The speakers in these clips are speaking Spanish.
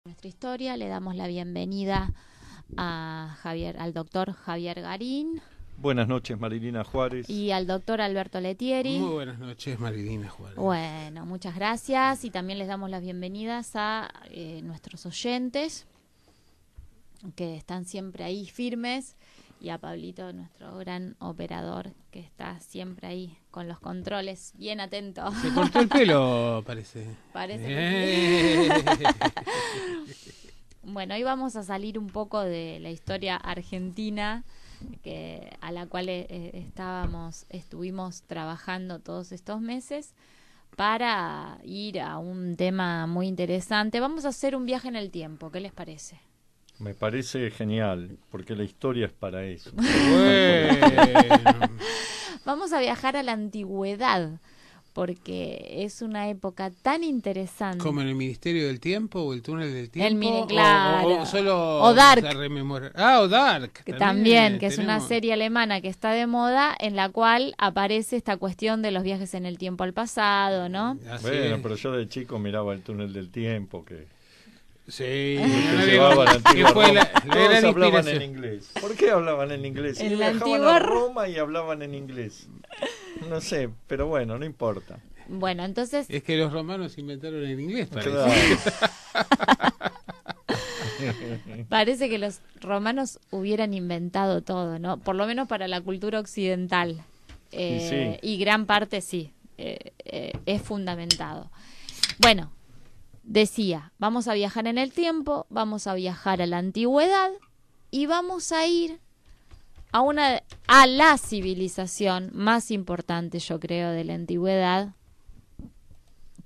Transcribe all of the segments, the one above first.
Nuestra historia, le damos la bienvenida al doctor Javier Garín. Buenas noches, Marilina Juárez. Y al doctor Alberto Letieri. Muy buenas noches, Marilina Juárez. Bueno, muchas gracias. Y también les damos las bienvenidas a nuestros oyentes, que están siempre ahí firmes. Y a Pablito, nuestro gran operador, que está siempre ahí con los controles, bien atento. Se cortó el pelo, parece. Parece que sí. Bueno, hoy vamos a salir un poco de la historia argentina, a la cual estuvimos trabajando todos estos meses, para ir a un tema muy interesante. Vamos a hacer un viaje en el tiempo, ¿qué les parece? Me parece genial, porque la historia es para eso. Bueno. Vamos a viajar a la antigüedad, porque es una época tan interesante. ¿Como en el Ministerio del Tiempo o el Túnel del Tiempo? Claro. O solo o Dark. O Dark. Que también, que es una serie alemana que está de moda, en la cual aparece esta cuestión de los viajes en el tiempo al pasado, ¿no? Bueno, pero yo de chico miraba el Túnel del Tiempo, que... Sí, todos hablaban en inglés. ¿Por qué hablaban en inglés? En la viajaban a Roma y hablaban en inglés. No sé, pero bueno, no importa. Bueno, entonces... Es que los romanos inventaron el inglés, parece. Claro. Parece que los romanos hubieran inventado todo, ¿no? Por lo menos para la cultura occidental. Sí. Y gran parte sí, es fundamentado. Bueno, decía, vamos a viajar en el tiempo, vamos a viajar a la antigüedad y vamos a ir a la civilización más importante, yo creo, de la antigüedad,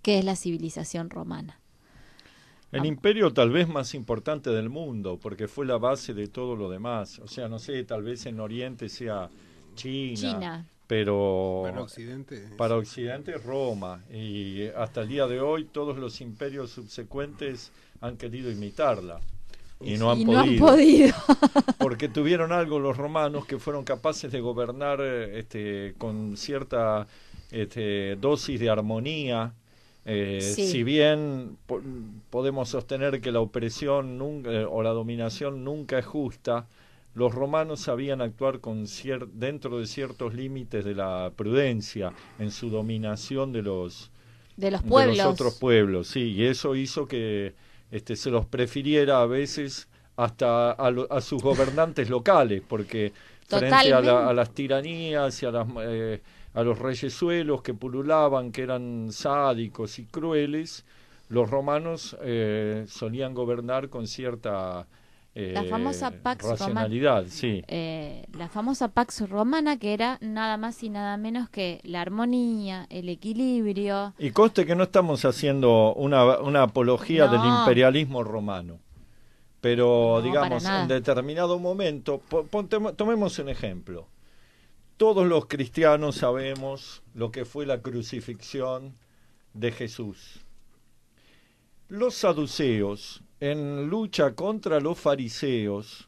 que es la civilización romana. El imperio tal vez más importante del mundo, porque fue la base de todo lo demás. O sea, no sé, tal vez en Oriente sea China. Pero para Occidente Roma, y hasta el día de hoy todos los imperios subsecuentes han querido imitarla y no han podido. Porque tuvieron algo los romanos, que fueron capaces de gobernar con cierta dosis de armonía. Sí. Si bien podemos sostener que la opresión o la dominación nunca es justa, los romanos sabían actuar dentro de ciertos límites de la prudencia en su dominación de los pueblos. De los otros pueblos, sí, y eso hizo que se los prefiriera a veces hasta a sus gobernantes locales, porque frente a las tiranías y a los reyesuelos que pululaban, que eran sádicos y crueles, los romanos solían gobernar con cierta la famosa Pax racionalidad, sí. La famosa Pax Romana, que era nada más y nada menos que la armonía, el equilibrio. Y conste que no estamos haciendo una apología del imperialismo romano, pero digamos, en determinado momento, tomemos un ejemplo. Todos los cristianos sabemos lo que fue la crucifixión de Jesús. Los saduceos, en lucha contra los fariseos,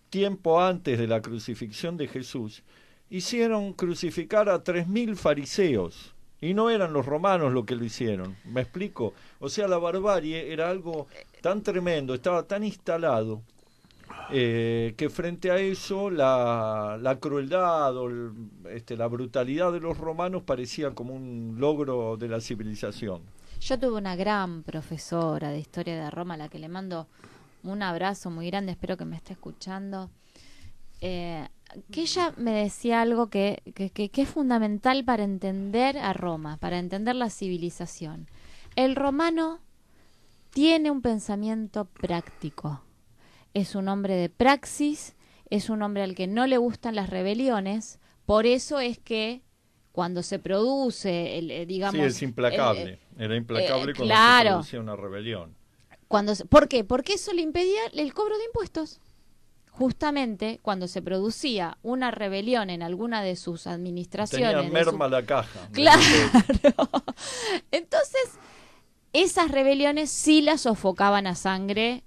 tiempo antes de la crucifixión de Jesús, hicieron crucificar a 3.000 fariseos, y no eran los romanos los que lo hicieron. ¿Me explico? O sea, la barbarie era algo tan tremendo, estaba tan instalado, que frente a eso la crueldad o la brutalidad de los romanos parecía como un logro de la civilización. Yo tuve una gran profesora de historia de Roma, a la que le mando un abrazo muy grande, espero que me esté escuchando, que ella me decía algo que es fundamental para entender a Roma, para entender la civilización. El romano tiene un pensamiento práctico, es un hombre de praxis, es un hombre al que no le gustan las rebeliones, por eso es que cuando se produce, digamos... Sí, es implacable. Era implacable cuando se producía una rebelión. ¿Por qué? Porque eso le impedía el cobro de impuestos. Justamente cuando se producía una rebelión en alguna de sus administraciones... Tenía merma la caja. Claro. Entonces, esas rebeliones sí las sofocaban a sangre,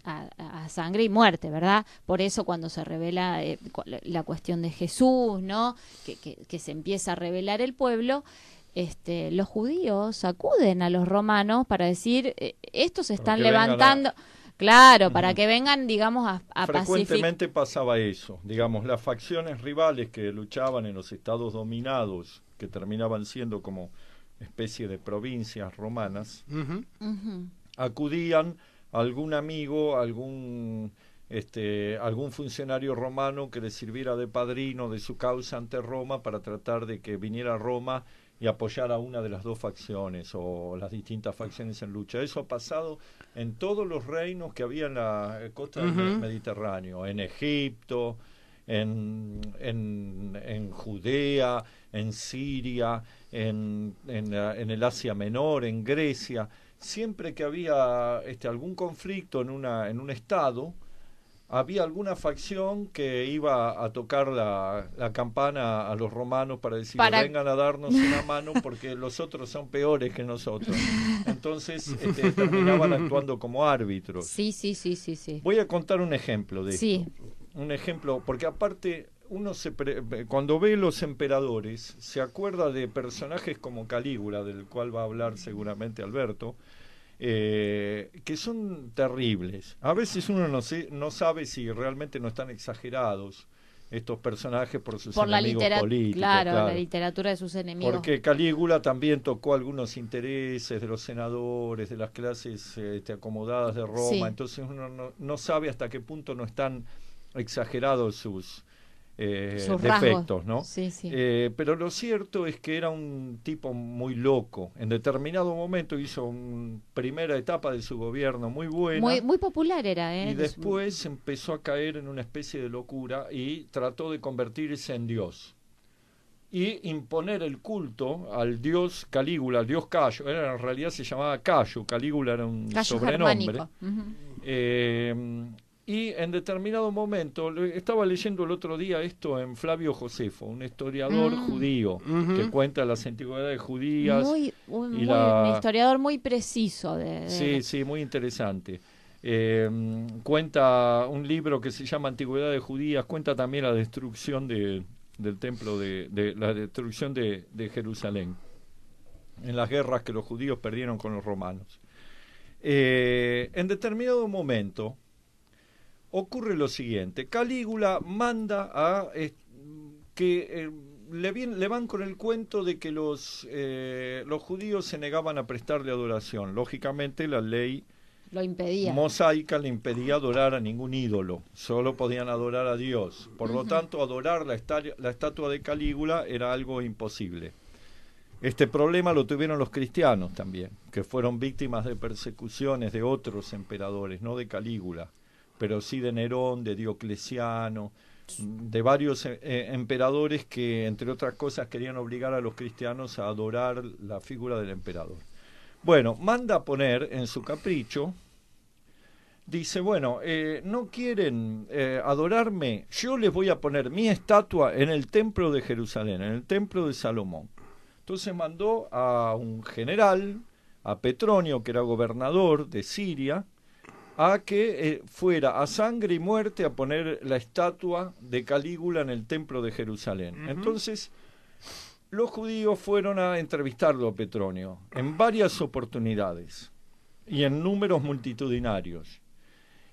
a sangre y muerte, ¿verdad? Por eso cuando se revela la cuestión de Jesús, ¿no? Que se empieza a rebelar el pueblo, los judíos acuden a los romanos para decir, estos se están Para que levantando, claro, para que vengan, digamos, a pacificar. Frecuentemente pasaba eso, digamos, las facciones rivales que luchaban en los estados dominados, que terminaban siendo como especie de provincias romanas, acudían a algún amigo, algún funcionario romano que les sirviera de padrino de su causa ante Roma para tratar de que viniera a Roma y apoyar a una de las dos facciones o las distintas facciones en lucha. Eso ha pasado en todos los reinos que había en la costa del Mediterráneo, en Egipto, en Judea, en Siria, en el Asia Menor, en Grecia. Siempre que había algún conflicto en un estado, había alguna facción que iba a tocar la campana a los romanos para decir, vengan a darnos una mano porque los otros son peores que nosotros. Entonces terminaban actuando como árbitros. Sí. Voy a contar un ejemplo de esto. Un ejemplo, porque aparte uno cuando ve los emperadores se acuerda de personajes como Calígula, del cual va a hablar seguramente Alberto, que son terribles. A veces uno no sabe si realmente no están exagerados estos personajes por sus enemigos políticos. Claro, la literatura de sus enemigos. Porque Calígula también tocó algunos intereses de los senadores, de las clases acomodadas de Roma, entonces uno no sabe hasta qué punto no están exagerados sus defectos, ¿no? Sí. Pero lo cierto es que era un tipo muy loco. En determinado momento hizo una primera etapa de su gobierno muy buena. Muy popular era, y después empezó a caer en una especie de locura y trató de convertirse en Dios. Y imponer el culto al dios Calígula, al dios Cayo. En realidad se llamaba Cayo. Calígula era un sobrenombre. Y en determinado momento, estaba leyendo el otro día esto en Flavio Josefo, un historiador judío, que cuenta las antigüedades judías. Un historiador muy preciso. Sí, muy interesante. Cuenta un libro que se llama Antigüedades Judías, cuenta también la destrucción del templo, la destrucción de Jerusalén, en las guerras que los judíos perdieron con los romanos. En determinado momento ocurre lo siguiente: Calígula manda a que le van con el cuento de que los judíos se negaban a prestarle adoración. Lógicamente la ley lo impedía. Mosaica le impedía adorar a ningún ídolo, solo podían adorar a Dios. Por lo tanto, adorar la estatua de Calígula era algo imposible. Este problema lo tuvieron los cristianos también, que fueron víctimas de persecuciones de otros emperadores, no de Calígula, pero sí de Nerón, de Diocleciano, de varios emperadores que, entre otras cosas, querían obligar a los cristianos a adorar la figura del emperador. Bueno, manda a poner en su capricho, dice, bueno, no quieren adorarme, yo les voy a poner mi estatua en el templo de Jerusalén, en el templo de Salomón. Entonces mandó a un general, a Petronio, que era gobernador de Siria, a que fuera a sangre y muerte a poner la estatua de Calígula en el templo de Jerusalén. Entonces los judíos fueron a entrevistarlo a Petronio en varias oportunidades y en números multitudinarios,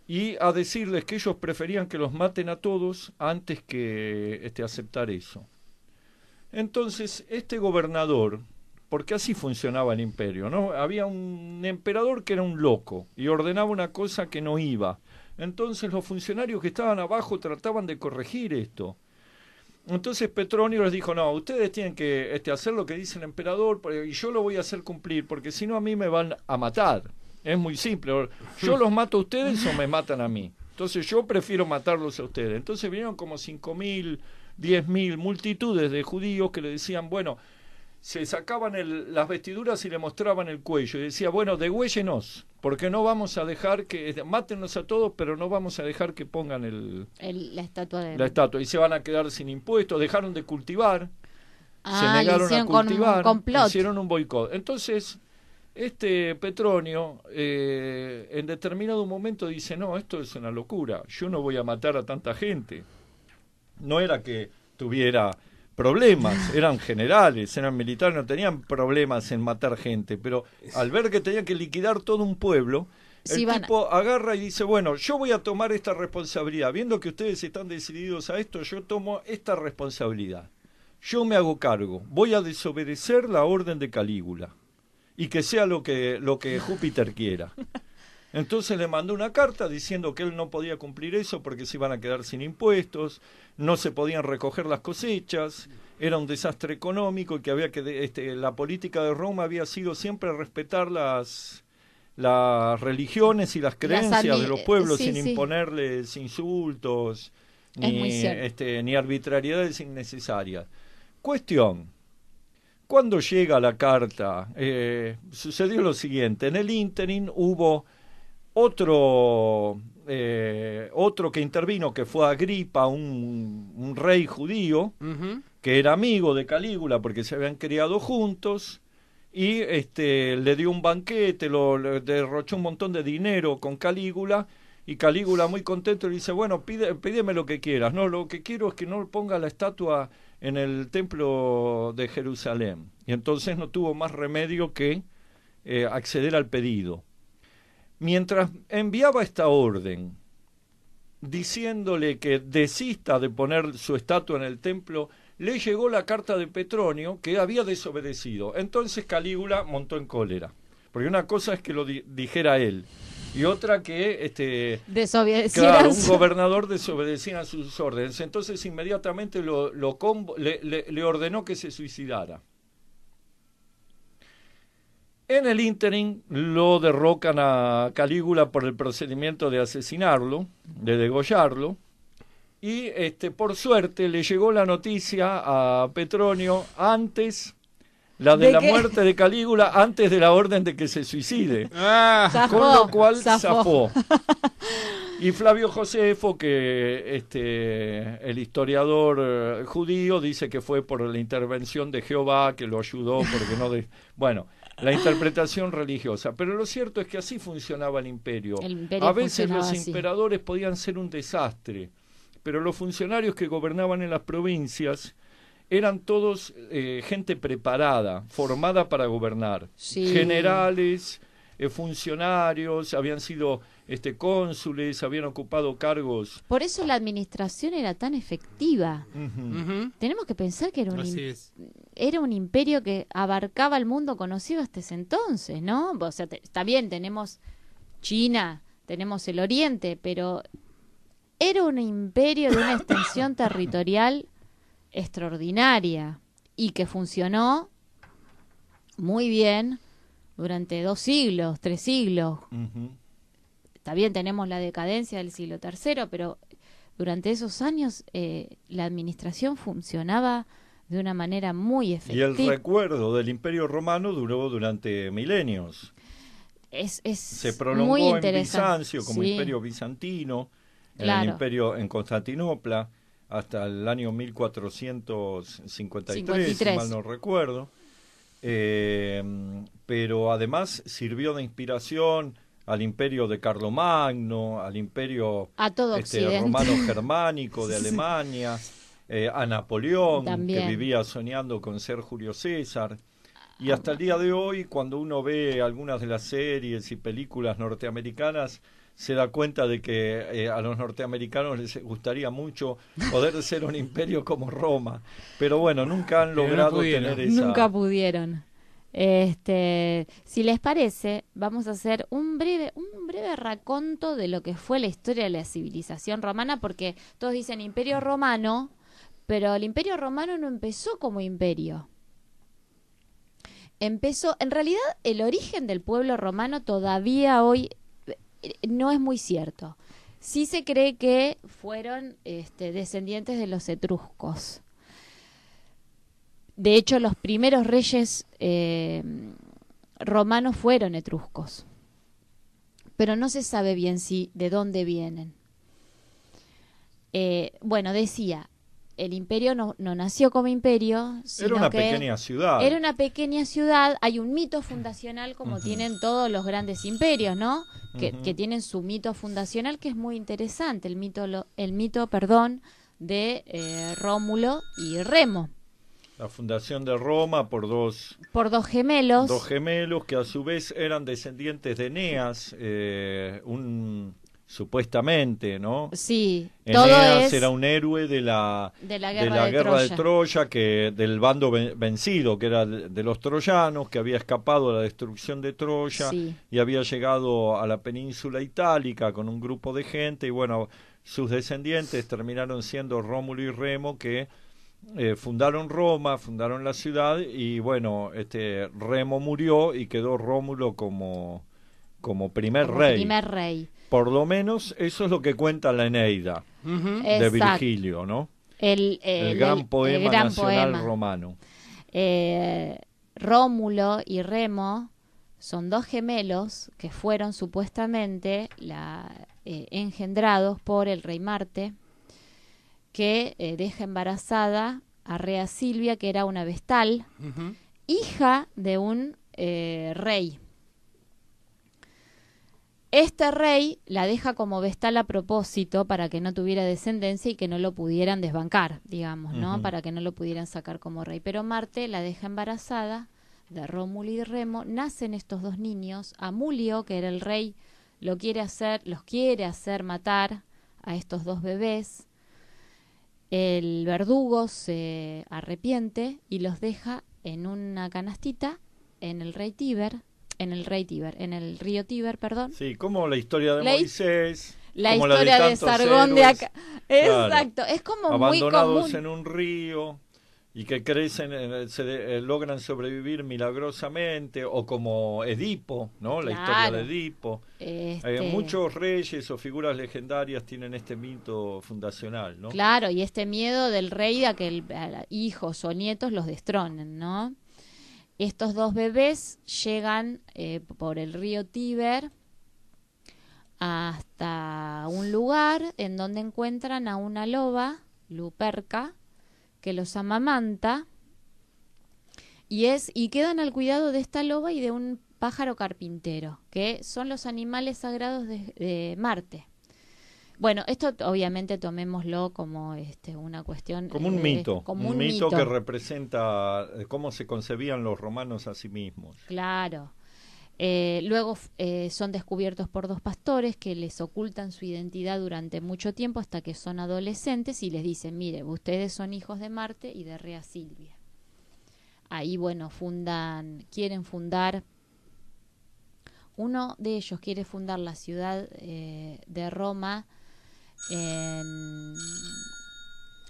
y a decirles que ellos preferían que los maten a todos antes que aceptar eso. Entonces este gobernador, porque así funcionaba el imperio, ¿no? Había un emperador que era un loco y ordenaba una cosa que no iba. Entonces los funcionarios que estaban abajo trataban de corregir esto. Entonces Petronio les dijo, no, ustedes tienen que hacer lo que dice el emperador y yo lo voy a hacer cumplir, porque si no a mí me van a matar. Es muy simple, yo los mato a ustedes o me matan a mí. Entonces yo prefiero matarlos a ustedes. Entonces vinieron como 5.000, 10.000, multitudes de judíos que le decían, bueno, se sacaban las vestiduras y le mostraban el cuello y decía, bueno, degüéllenos, porque no vamos a dejar mátennos a todos, pero no vamos a dejar que pongan la estatua y se van a quedar sin impuestos. Dejaron de cultivar, se negaron a cultivar, hicieron un boicot. Entonces Petronio en determinado momento dice, no, esto es una locura, yo no voy a matar a tanta gente. No era que tuviera problemas, eran generales, eran militares, no tenían problemas en matar gente, pero al ver que tenían que liquidar todo un pueblo, el tipo agarra y dice, bueno, yo voy a tomar esta responsabilidad, viendo que ustedes están decididos a esto, yo tomo esta responsabilidad, yo me hago cargo, voy a desobedecer la orden de Calígula, y que sea lo que Júpiter quiera. Entonces le mandó una carta diciendo que él no podía cumplir eso porque se iban a quedar sin impuestos, no se podían recoger las cosechas, era un desastre económico y que había que la política de Roma había sido siempre respetar las religiones y las creencias de los pueblos sin imponerles insultos ni arbitrariedades innecesarias. Cuestión. Cuando llega la carta, sucedió lo siguiente, en el ínterin hubo otro que intervino, que fue Agripa, un rey judío, que era amigo de Calígula porque se habían criado juntos, y le dio un banquete, le derrochó un montón de dinero con Calígula, y Calígula muy contento le dice, bueno, pídeme lo que quieras, no, lo que quiero es que no ponga la estatua en el templo de Jerusalén. Y entonces no tuvo más remedio que acceder al pedido. Mientras enviaba esta orden, diciéndole que desista de poner su estatua en el templo, le llegó la carta de Petronio que había desobedecido. Entonces Calígula montó en cólera, porque una cosa es que lo dijera él, y otra que claro, un gobernador desobedeciera sus órdenes. Entonces inmediatamente le ordenó que se suicidara. En el ínterin lo derrocan a Calígula por el procedimiento de asesinarlo, de degollarlo, y por suerte le llegó la noticia a Petronio antes, la de la muerte de Calígula, antes de la orden de que se suicide, con lo cual zafó. Y Flavio Josefo, que el historiador judío, dice que fue por la intervención de Jehová que lo ayudó, porque no bueno, la interpretación religiosa. Pero lo cierto es que así funcionaba el imperio. A veces los imperadores podían ser un desastre, pero los funcionarios que gobernaban en las provincias eran todos gente preparada, formada para gobernar. Sí. Generales, funcionarios, habían sido cónsules, habían ocupado cargos. Por eso la administración era tan efectiva. Tenemos que pensar que era un imperio que abarcaba el mundo conocido hasta ese entonces, ¿no? O sea, está bien, tenemos China, tenemos el Oriente, pero era un imperio de una extensión territorial extraordinaria y que funcionó muy bien durante 2 siglos, 3 siglos. Está bien, tenemos la decadencia del siglo III, pero durante esos años la administración funcionaba de una manera muy efectiva. Y el recuerdo del Imperio Romano duró durante milenios. Se prolongó muy en Bizancio como Imperio Bizantino, el Imperio en Constantinopla, hasta el año 1453, si mal no recuerdo. Pero además sirvió de inspiración al imperio de Carlomagno, al imperio romano germánico de Alemania, a Napoleón, también, que vivía soñando con ser Julio César. Y hasta el día de hoy, cuando uno ve algunas de las series y películas norteamericanas, se da cuenta de que a los norteamericanos les gustaría mucho poder ser un imperio como Roma, pero bueno, nunca han logrado tener esa... Nunca pudieron. Si les parece, vamos a hacer un breve raconto de lo que fue la historia de la civilización romana, porque todos dicen Imperio Romano, pero el Imperio Romano no empezó como imperio. En realidad, el origen del pueblo romano todavía hoy no es muy cierto. Sí se cree que fueron descendientes de los etruscos. De hecho, los primeros reyes romanos fueron etruscos. Pero no se sabe bien de dónde vienen. Decía, el imperio no nació como imperio, sino era una pequeña ciudad. Era una pequeña ciudad. Hay un mito fundacional como tienen todos los grandes imperios, ¿no? Que tienen su mito fundacional, que es muy interesante. El mito de Rómulo y Remo. La fundación de Roma por dos gemelos. Dos gemelos que a su vez eran descendientes de Eneas, supuestamente, ¿no? Sí, Eneas era un héroe de la guerra de Troya, del bando vencido, que era de los troyanos, que había escapado a la destrucción de Troya, sí, y había llegado a la península itálica con un grupo de gente, y bueno, sus descendientes terminaron siendo Rómulo y Remo, que fundaron Roma, fundaron la ciudad, y bueno, Remo murió y quedó Rómulo como primer rey. Por lo menos eso es lo que cuenta la Eneida de Virgilio, ¿no? El gran poema nacional romano. Rómulo y Remo son dos gemelos que fueron supuestamente engendrados por el rey Marte, que deja embarazada a Rea Silvia, que era una vestal, hija de un rey. Este rey la deja como vestal a propósito para que no tuviera descendencia y que no lo pudieran desbancar, digamos, ¿no? Para que no lo pudieran sacar como rey. Pero Marte la deja embarazada de Rómulo y Remo. Nacen estos dos niños. Amulio, que era el rey, los quiere hacer matar a estos dos bebés. El verdugo se arrepiente y los deja en una canastita en el río Tíber, perdón. Sí, como la historia de Moisés, la como historia la de Sargón héroes, de acá. Exacto, claro, es como abandonados muy común en un río y que crecen, logran sobrevivir milagrosamente, o como Edipo, ¿no? Claro. La historia de Edipo. Muchos reyes o figuras legendarias tienen este mito fundacional, ¿no? Claro, y este miedo del rey a que hijos o nietos los destronen, ¿no? Estos dos bebés llegan por el río Tíber hasta un lugar en donde encuentran a una loba, Luperca, que los amamanta y quedan al cuidado de esta loba y de un pájaro carpintero, que son los animales sagrados de Marte. Bueno, esto obviamente tomémoslo como una cuestión... Como un mito, un mito que representa cómo se concebían los romanos a sí mismos. Claro. Luego son descubiertos por dos pastores que les ocultan su identidad durante mucho tiempo hasta que son adolescentes y les dicen, mire, ustedes son hijos de Marte y de Rea Silvia. Ahí, bueno, quieren fundar... Uno de ellos quiere fundar la ciudad de Roma en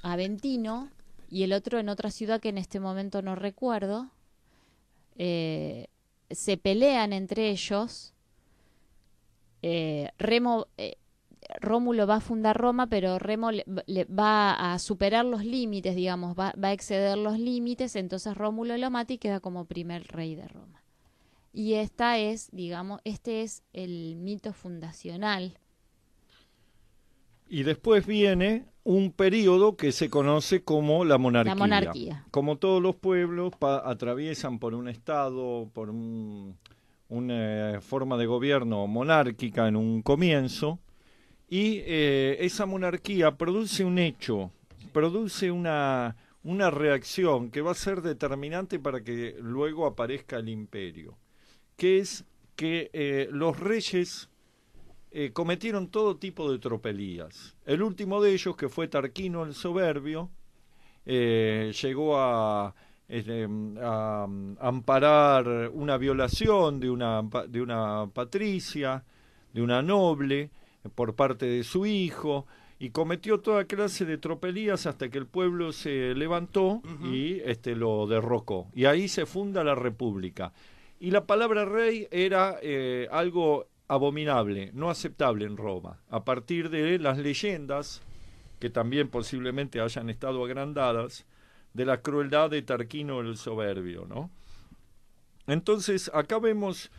Aventino y el otro en otra ciudad que en este momento no recuerdo. Se pelean entre ellos. Rómulo va a fundar Roma, pero Remo le va a superar los límites, digamos, va a exceder los límites, entonces Rómulo lo mata y queda como primer rey de Roma. Y este es el mito fundacional. Y después viene un periodo que se conoce como la monarquía. La monarquía. Como todos los pueblos atraviesan por un estado, por una forma de gobierno monárquica en un comienzo, y esa monarquía produce un hecho, produce una reacción que va a ser determinante para que luego aparezca el imperio, que es que los reyes cometieron todo tipo de tropelías. El último de ellos, que fue Tarquino el Soberbio, llegó a amparar una violación de una patricia, de una noble, por parte de su hijo, y cometió toda clase de tropelías hasta que el pueblo se levantó y lo derrocó. Y ahí se funda la República. Y la palabra rey era algo abominable, no aceptable en Roma, a partir de las leyendas, que también posiblemente hayan estado agrandadas, de la crueldad de Tarquino el Soberbio, ¿no? Entonces, acá vemos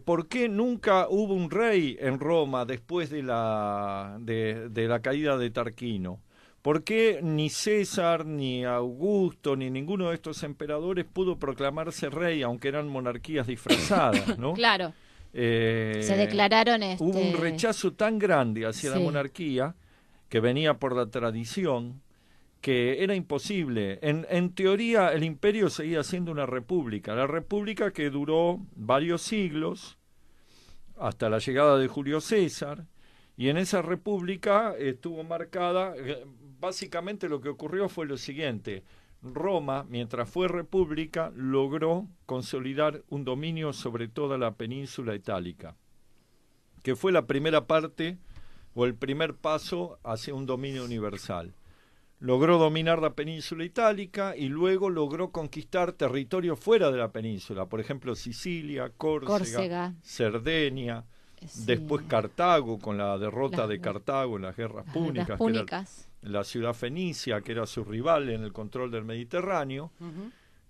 por qué nunca hubo un rey en Roma después de la caída de Tarquino. ¿Por qué ni César, ni Augusto, ni ninguno de estos emperadores pudo proclamarse rey, aunque eran monarquías disfrazadas, ¿no? Claro. Se declararon Hubo un rechazo tan grande hacia la monarquía, que venía por la tradición, que era imposible. En teoría el imperio seguía siendo una república, la república que duró varios siglos hasta la llegada de Julio César, y en esa república estuvo marcada, básicamente lo que ocurrió fue lo siguiente: Roma, mientras fue república, logró consolidar un dominio sobre toda la península itálica, que fue la primera parte o el primer paso hacia un dominio universal. Logró dominar la península itálica y luego logró conquistar territorios fuera de la península, por ejemplo Sicilia, Córcega. Cerdeña, sí. Después Cartago, con la derrota de Cartago en las guerras púnicas, que era la ciudad fenicia, que era su rival en el control del Mediterráneo.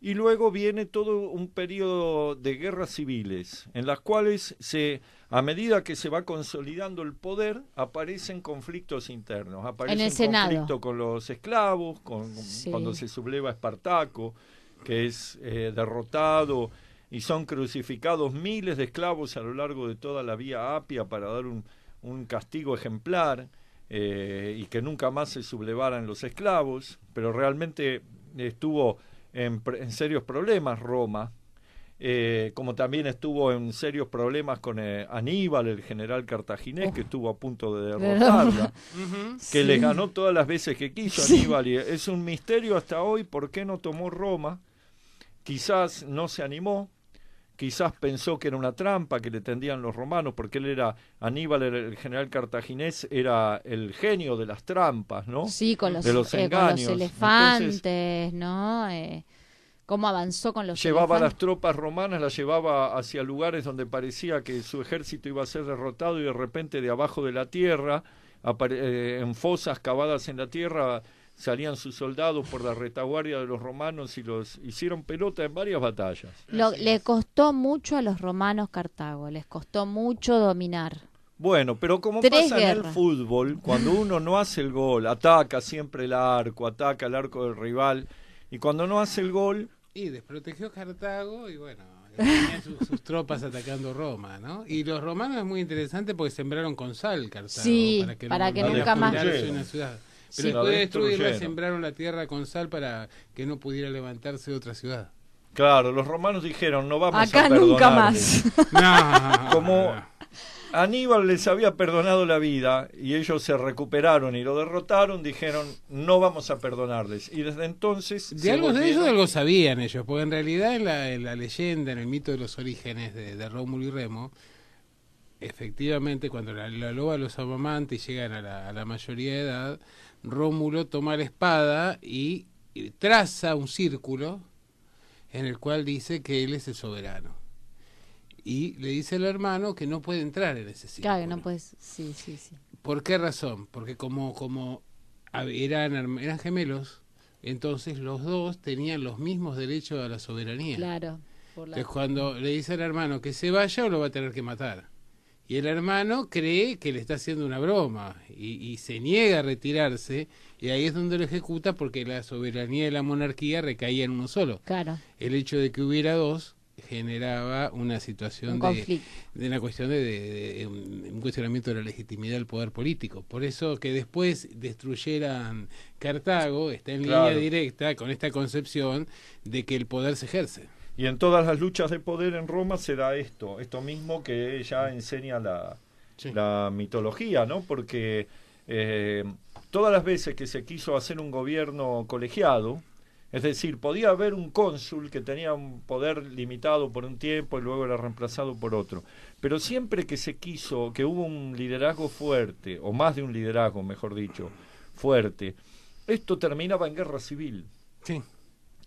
Y luego viene todo un periodo de guerras civiles, en las cuales a medida que se va consolidando el poder, aparecen conflictos internos. Aparece un conflicto con los esclavos, cuando se subleva Espartaco, que es derrotado, y son crucificados miles de esclavos a lo largo de toda la Vía Apia para dar un castigo ejemplar, y que nunca más se sublevaran los esclavos, pero realmente estuvo en serios problemas Roma, como también estuvo en serios problemas con Aníbal, el general cartaginés, que estuvo a punto de derrotarla, que les ganó todas las veces que quiso Aníbal, y es un misterio hasta hoy por qué no tomó Roma. Quizás no se animó, quizás pensó que era una trampa que le tendían los romanos, porque Aníbal, el general cartaginés, era el genio de las trampas, ¿no? Sí, con los engaños. Con los elefantes. Entonces, ¿no? Cómo avanzó con los llevaba elefantes. las tropas romanas, las llevaba hacia lugares donde parecía que su ejército iba a ser derrotado, y de repente de abajo de la tierra, en fosas cavadas en la tierra, salían sus soldados por la retaguardia de los romanos y los hicieron pelota en varias batallas. Le costó mucho a los romanos Cartago, les costó mucho dominar. Bueno, pero como pasa en el fútbol, cuando uno no hace el gol, ataca siempre el arco del rival, y cuando no hace el gol... Y desprotegió Cartago y bueno, tenían sus tropas atacando Roma, ¿no? Y los romanos es muy interesante porque sembraron con sal Cartago. Sí, para que nunca más... Una ciudad. Pero después de destruirla, sembraron la tierra con sal para que no pudiera levantarse otra ciudad. Claro, los romanos dijeron, no vamos acá a perdonarle. Nunca más. No, como Aníbal les había perdonado la vida y ellos se recuperaron y lo derrotaron, dijeron, no vamos a perdonarles. Y desde entonces... De eso algo sabían ellos, porque en realidad en la leyenda, en el mito de los orígenes de Rómulo y Remo, efectivamente, cuando la loba los amamanta y llegan a la mayoría de edad, Rómulo toma la espada y traza un círculo en el cual dice que él es el soberano. Y le dice al hermano que no puede entrar en ese círculo. Claro, que no puedes, sí. ¿Por qué razón? Porque como eran gemelos, entonces los dos tenían los mismos derechos a la soberanía. Claro. Entonces cuando le dice al hermano que se vaya, lo va a tener que matar. Y el hermano cree que le está haciendo una broma y se niega a retirarse, y ahí es donde lo ejecuta, porque la soberanía de la monarquía recaía en uno solo. Claro. El hecho de que hubiera dos generaba una situación de una cuestión de un cuestionamiento de la legitimidad del poder político. Por eso que después destruyeran Cartago está en línea directa con esta concepción de que el poder se ejerce. Y en todas las luchas de poder en Roma se da esto mismo que ya enseña la mitología, ¿no? Porque todas las veces que se quiso hacer un gobierno colegiado, es decir, podía haber un cónsul que tenía un poder limitado por un tiempo y luego era reemplazado por otro, pero siempre que se quiso, que hubo un liderazgo fuerte, o más de un liderazgo, mejor dicho, fuerte, esto terminaba en guerra civil. Sí.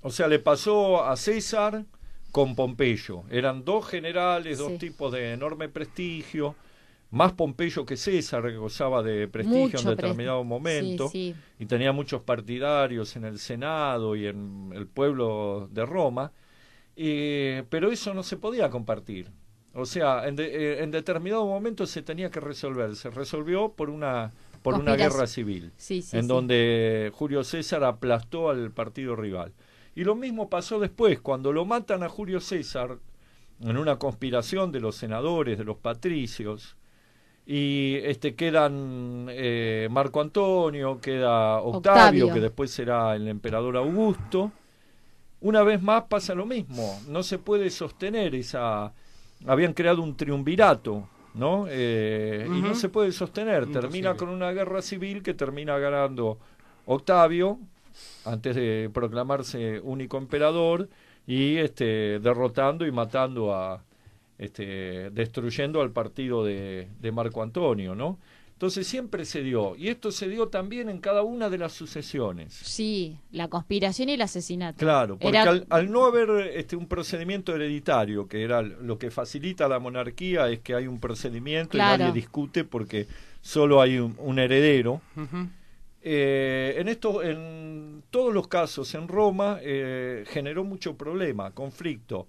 O sea, le pasó a César con Pompeyo. Eran dos generales, dos tipos de enorme prestigio, más Pompeyo que César, que gozaba de prestigio en determinado momento, y tenía muchos partidarios en el Senado y en el pueblo de Roma, pero eso no se podía compartir. O sea, en determinado momento se tenía que resolver. Se resolvió por una guerra civil, donde Julio César aplastó al partido rival. Y lo mismo pasó después, cuando lo matan a Julio César en una conspiración de los senadores, de los patricios. y quedan Marco Antonio, queda Octavio, que después será el emperador Augusto. Una vez más pasa lo mismo, no se puede sostener habían creado un triunvirato, ¿no? Y no se puede sostener, termina con una guerra civil que termina ganando Octavio, antes de proclamarse único emperador, y derrotando y matando destruyendo al partido de Marco Antonio, ¿no? Entonces siempre se dio, y esto se dio también en cada una de las sucesiones. Sí, la conspiración y el asesinato. Claro, porque al no haber un procedimiento hereditario, que era lo que facilita la monarquía, es que hay un procedimiento y nadie discute porque solo hay un heredero. En todos los casos en Roma generó mucho problema, conflicto,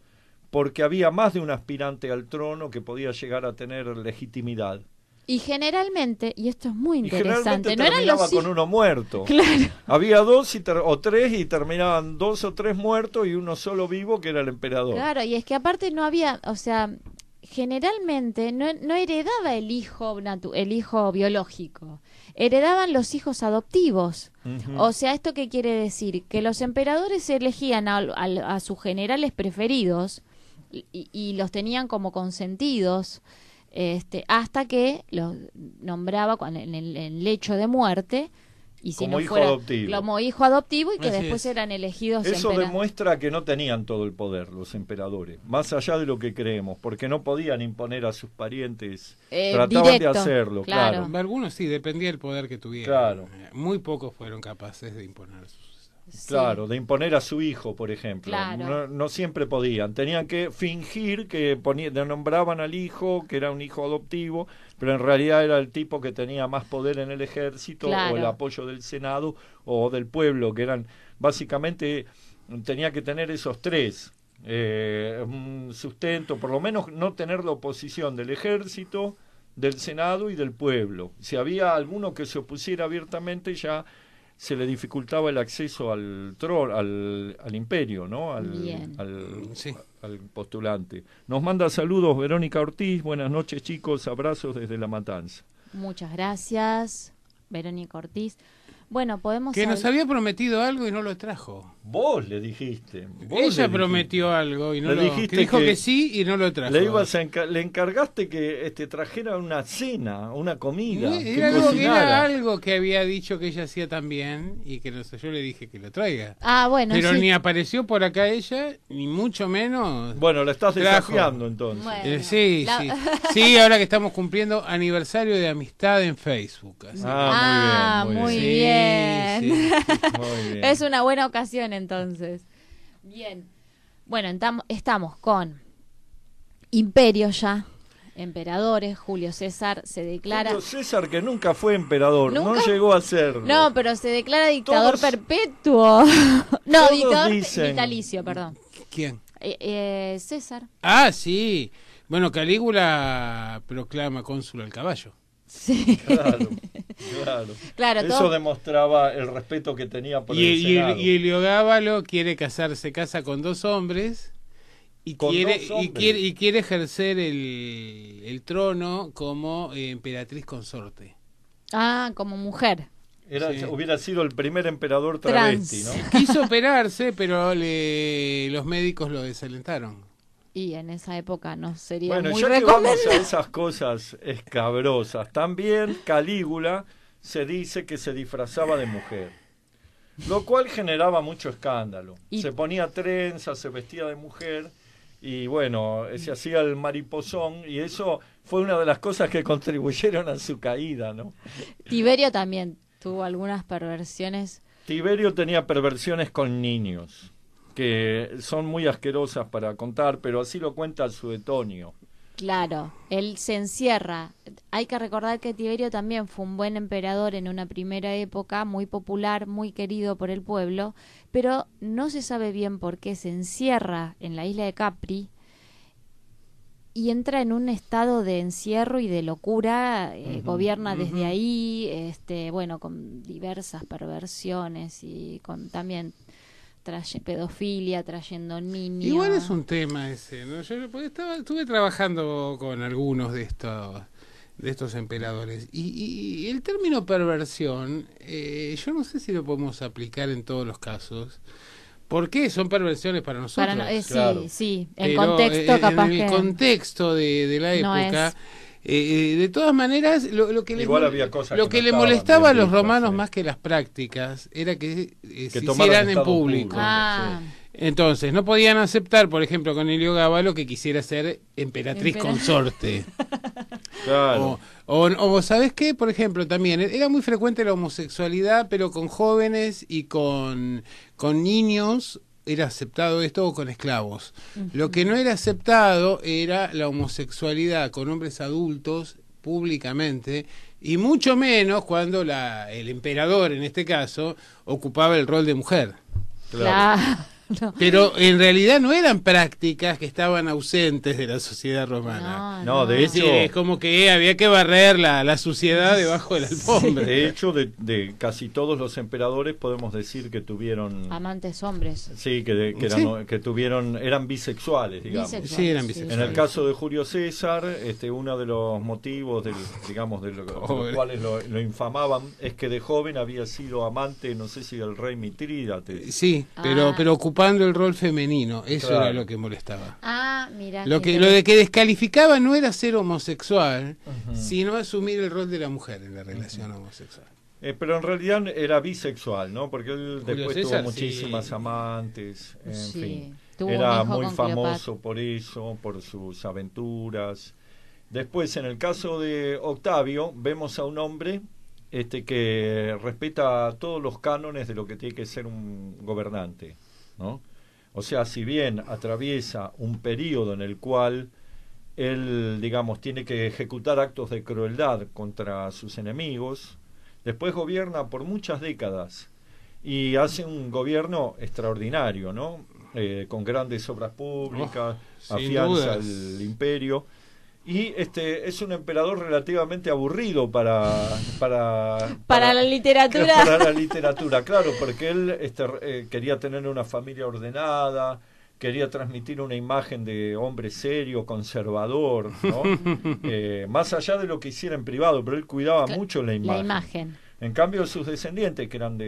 porque había más de un aspirante al trono que podía llegar a tener legitimidad. Y generalmente, y esto es muy interesante, no eran los con uno muerto. Claro. Había dos o tres y terminaban 2 o 3 muertos y uno solo vivo, que era el emperador. Claro, y es que aparte no había, o sea, generalmente no heredaba el hijo biológico, heredaban los hijos adoptivos. O sea, ¿esto qué quiere decir? Que los emperadores elegían a sus generales preferidos y los tenían como consentidos, hasta que los nombraba en el lecho de muerte, y si como no hijo fuera adoptivo. Como hijo adoptivo, y que Así después eran elegidos. Eso demuestra que no tenían todo el poder los emperadores, más allá de lo que creemos, porque no podían imponer a sus parientes, trataban directo, de hacerlo, claro. Algunos sí, dependía del poder que tuvieran. Claro. Muy pocos fueron capaces de imponer sus... Claro, de imponer a su hijo, por ejemplo. Claro. No siempre podían. Tenían que fingir que nombraban al hijo, que era un hijo adoptivo, pero en realidad era el tipo que tenía más poder en el ejército, o el apoyo del Senado o del pueblo, que eran básicamente, tenía que tener esos tres. Un sustento, por lo menos no tener la oposición del ejército, del Senado y del pueblo. Si había alguno que se opusiera abiertamente, ya se le dificultaba el acceso al trono, al imperio, ¿no? Al postulante. Nos manda saludos Verónica Ortiz. Buenas noches, chicos, abrazos desde La Matanza. Muchas gracias, Verónica Ortiz. Bueno, podemos... Que nos había prometido algo y no lo trajo. Vos le dijiste. Ella prometió algo y no lo dijiste. Que dijo que sí y no lo trajo. Le encargaste que trajera una cena, una comida. Era algo que había dicho que ella hacía también y que yo le dije que lo traiga. Bueno, pero ni apareció por acá ella, ni mucho menos. Bueno, la estás desafiando entonces. Bueno, sí, ahora que estamos cumpliendo aniversario de amistad en Facebook. Así. Muy bien. Sí, muy bien. Es una buena ocasión entonces. Bien. Bueno, estamos con Imperio ya. Emperadores. Julio César se declara... Julio César, que nunca fue emperador, no llegó a serlo. No, pero se declara dictador perpetuo. No, dictador vitalicio, perdón. ¿Quién? César. Sí. Bueno, Calígula proclama cónsul al caballo. Sí. Claro. Eso demostraba el respeto que tenía por el Senado. Y Heliogábalo se casa con 2 hombres y quiere ejercer el trono como emperatriz consorte. Como mujer. Hubiera sido el primer emperador travesti, ¿no? Quiso operarse, pero los médicos lo desalentaron. Y en esa época no sería muy recomendable. Bueno, ya que vamos a esas cosas escabrosas, también Calígula se dice que se disfrazaba de mujer, lo cual generaba mucho escándalo. Se ponía trenzas, se vestía de mujer y bueno, se hacía el mariposón, y eso fue una de las cosas que contribuyeron a su caída, ¿no? Tiberio también tuvo algunas perversiones. Tiberio tenía perversiones con niños, que son muy asquerosas para contar, pero así lo cuenta Suetonio. Claro, él se encierra. Hay que recordar que Tiberio también fue un buen emperador en una primera época, muy popular, muy querido por el pueblo, pero no se sabe bien por qué se encierra en la isla de Capri y entra en un estado de encierro y de locura, gobierna desde ahí, con diversas perversiones y con también pedofilia, trayendo niños. Igual es un tema ese, ¿no? Yo estuve trabajando con algunos de estos de estos emperadores. Y el término perversión, yo no sé si lo podemos aplicar en todos los casos. ¿Por qué? Son perversiones para nosotros. Claro. Sí, en contexto capaz en el contexto de la época... de todas maneras, lo que le molestaba a los romanos más que las prácticas era que se hicieran en público. Entonces, no podían aceptar, por ejemplo, con Heliogábalo que quisiera ser emperatriz consorte. Claro. O ¿sabes qué? Por ejemplo, también era muy frecuente la homosexualidad, pero con jóvenes y con niños era aceptado esto, o con esclavos. Lo que no era aceptado era la homosexualidad con hombres adultos públicamente, y mucho menos cuando el emperador, en este caso, ocupaba el rol de mujer. Claro. No. Pero en realidad no eran prácticas que estaban ausentes de la sociedad romana. No, de hecho... Es como que había que barrer la suciedad debajo del alfombra. De hecho, de casi todos los emperadores podemos decir que tuvieron... amantes hombres. Sí, que eran bisexuales, digamos. Sí, eran bisexuales. En el caso de Julio César, uno de los motivos de los cuales lo infamaban es que de joven había sido amante, no sé si del rey Mitrídates. Sí, pero ocupando el rol femenino, eso era lo que molestaba. Mira. Lo de que descalificaba no era ser homosexual, sino asumir el rol de la mujer en la relación homosexual. Pero en realidad era bisexual, ¿no? Porque él después César, tuvo muchísimas amantes, en fin. Tuvo Era un hijo muy con famoso por eso, por sus aventuras. Después, en el caso de Octavio, vemos a un hombre que respeta todos los cánones de lo que tiene que ser un gobernante, ¿no? O sea, si bien atraviesa un periodo en el cual él, digamos, tiene que ejecutar actos de crueldad contra sus enemigos, después gobierna por muchas décadas y hace un gobierno extraordinario, ¿no? Con grandes obras públicas, afianza el imperio. Y es un emperador relativamente aburrido para la literatura. Para la literatura, claro, porque él quería tener una familia ordenada, quería transmitir una imagen de hombre serio, conservador, ¿no? Más allá de lo que hiciera en privado, pero él cuidaba mucho la imagen. En cambio, sus descendientes, que eran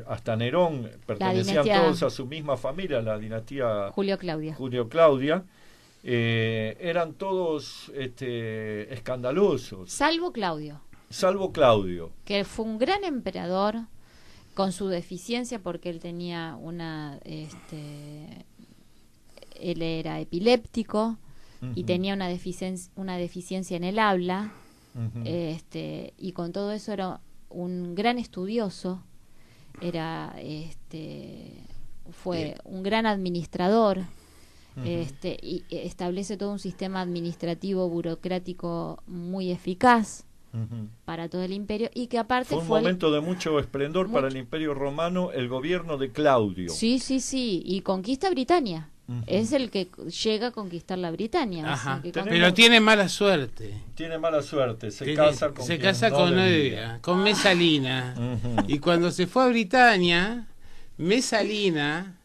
hasta Nerón, pertenecían todos a su misma familia, la dinastía Julio-Claudia. Eran todos escandalosos. Salvo Claudio. Que fue un gran emperador con su deficiencia, porque él tenía él era epiléptico y tenía una deficiencia en el habla, y con todo eso era un gran estudioso, fue un gran administrador. Y establece todo un sistema administrativo burocrático muy eficaz para todo el imperio, y que aparte fue un momento de mucho esplendor para el imperio romano, el gobierno de Claudio. Sí, y conquista Britania. Es el que llega a conquistar la Britania. Pero tiene mala suerte. Se casa con Mesalina. Y cuando se fue a Britania, Mesalina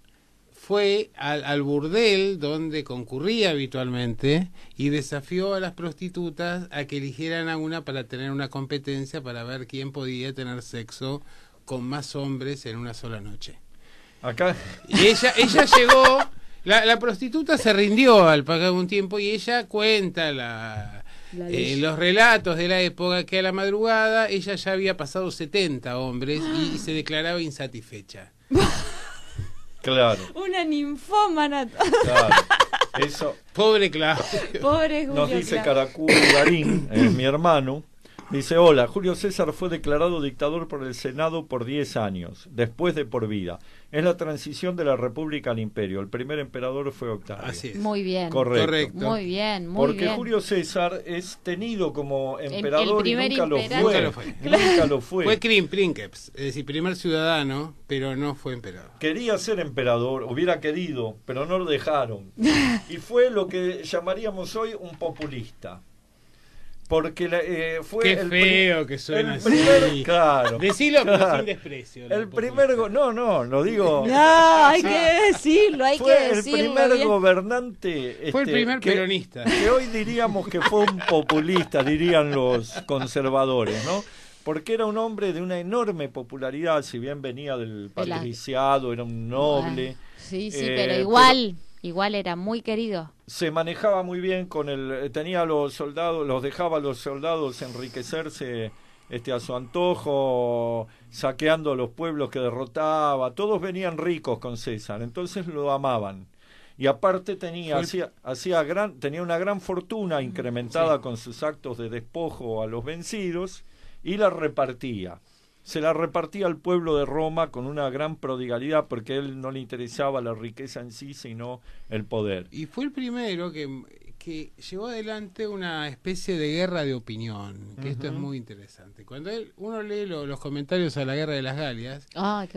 fue al burdel donde concurría habitualmente y desafió a las prostitutas a que eligieran a una para tener una competencia para ver quién podía tener sexo con más hombres en una sola noche. Y ella llegó, la prostituta se rindió al pagar un tiempo, y ella cuenta los relatos de la época que a la madrugada ella ya había pasado 70 hombres y se declaraba insatisfecha. Claro. Una ninfómana. Claro. Eso. Pobre Claudio. Pobre Julio. Nos dice Caracú Darín, mi hermano. Dice: hola, Julio César fue declarado dictador por el Senado por 10 años, después de por vida. Es la transición de la República al Imperio. El primer emperador fue Octavio. Así es. Muy bien. Correcto. Muy bien, Porque Julio César es tenido como emperador y nunca lo fue. Nunca lo fue. Fue princeps, es decir, primer ciudadano, pero no fue emperador. Quería ser emperador, hubiera querido, pero no lo dejaron. Y fue lo que llamaríamos hoy un populista. porque fue qué feo que suena así. Claro. Decilo, pero sin desprecio. El primer no, lo digo. No, hay que decirlo, hay fue que decirlo. El primer gobernante. Fue el primer peronista. Que hoy diríamos que fue un populista, dirían los conservadores, ¿no? Porque era un hombre de una enorme popularidad, si bien venía del patriciado, era un noble. Sí, pero igual era muy querido. Se manejaba muy bien con tenía a los soldados, los dejaba a los soldados enriquecerse a su antojo, saqueando a los pueblos que derrotaba. Todos venían ricos con César, entonces lo amaban. Y aparte tenía una gran fortuna incrementada con sus actos de despojo a los vencidos, y la repartía. Se la repartía al pueblo de Roma con una gran prodigalidad, porque a él no le interesaba la riqueza en sí, sino el poder. Y fue el primero que llevó adelante una especie de guerra de opinión, que esto es muy interesante. Cuando uno lee los comentarios a la Guerra de las Galias,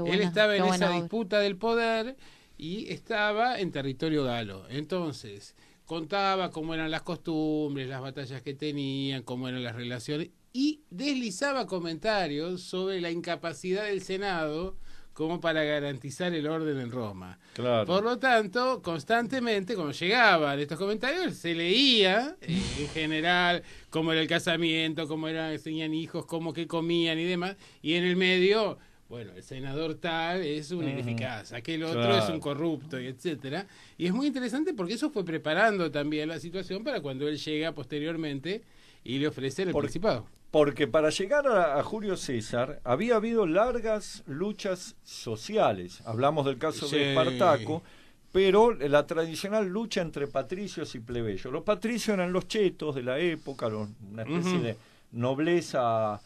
él estaba en esa disputa del poder y estaba en territorio galo. Entonces, contaba cómo eran las costumbres, las batallas que tenían, cómo eran las relaciones, y deslizaba comentarios sobre la incapacidad del Senado como para garantizar el orden en Roma. Claro. Por lo tanto, constantemente, cuando llegaban estos comentarios, se leía, en general, cómo era el casamiento, cómo tenían hijos, cómo qué comían y demás, y en el medio, bueno, el senador tal es un ineficaz, aquel otro es un corrupto, y etcétera. Y es muy interesante porque eso fue preparando también la situación para cuando él llega posteriormente y le ofrecen el principado. Porque para llegar a Julio César había habido largas luchas sociales. Hablamos del caso de Espartaco, pero la tradicional lucha entre patricios y plebeyos. Los patricios eran los chetos de la época, una especie de nobleza,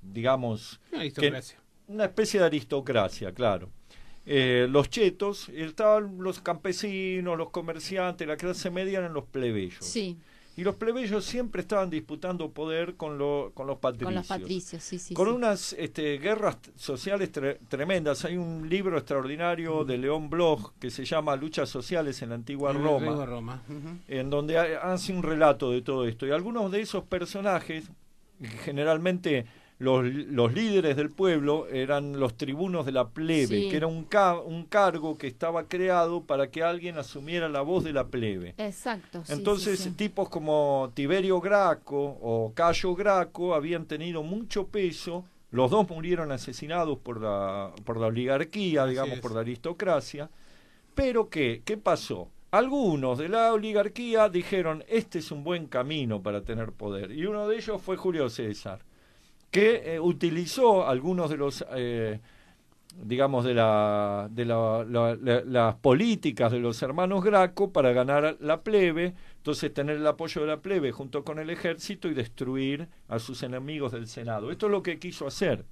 digamos... Una especie de aristocracia, claro. Los chetos, estaban los campesinos, los comerciantes, la clase media eran los plebeyos. Sí. Y los plebeyos siempre estaban disputando poder con los patricios. Con los patricios, sí. Con unas guerras sociales tremendas. Hay un libro extraordinario de León Bloch que se llama Luchas Sociales en la Antigua Roma, en donde hace un relato de todo esto. Y algunos de esos personajes, generalmente los líderes del pueblo, eran los tribunos de la plebe, que era un cargo que estaba creado para que alguien asumiera la voz de la plebe. Exacto. Entonces, tipos como Tiberio Graco o Cayo Graco habían tenido mucho peso. Los dos murieron asesinados por la oligarquía, digamos, por la aristocracia. Pero ¿qué pasó? Algunos de la oligarquía dijeron, este es un buen camino para tener poder. Y uno de ellos fue Julio César, que utilizó algunos de los, digamos, de las políticas de los hermanos Graco para ganar la plebe, entonces tener el apoyo de la plebe junto con el ejército y destruir a sus enemigos del Senado. Esto es lo que quiso hacer,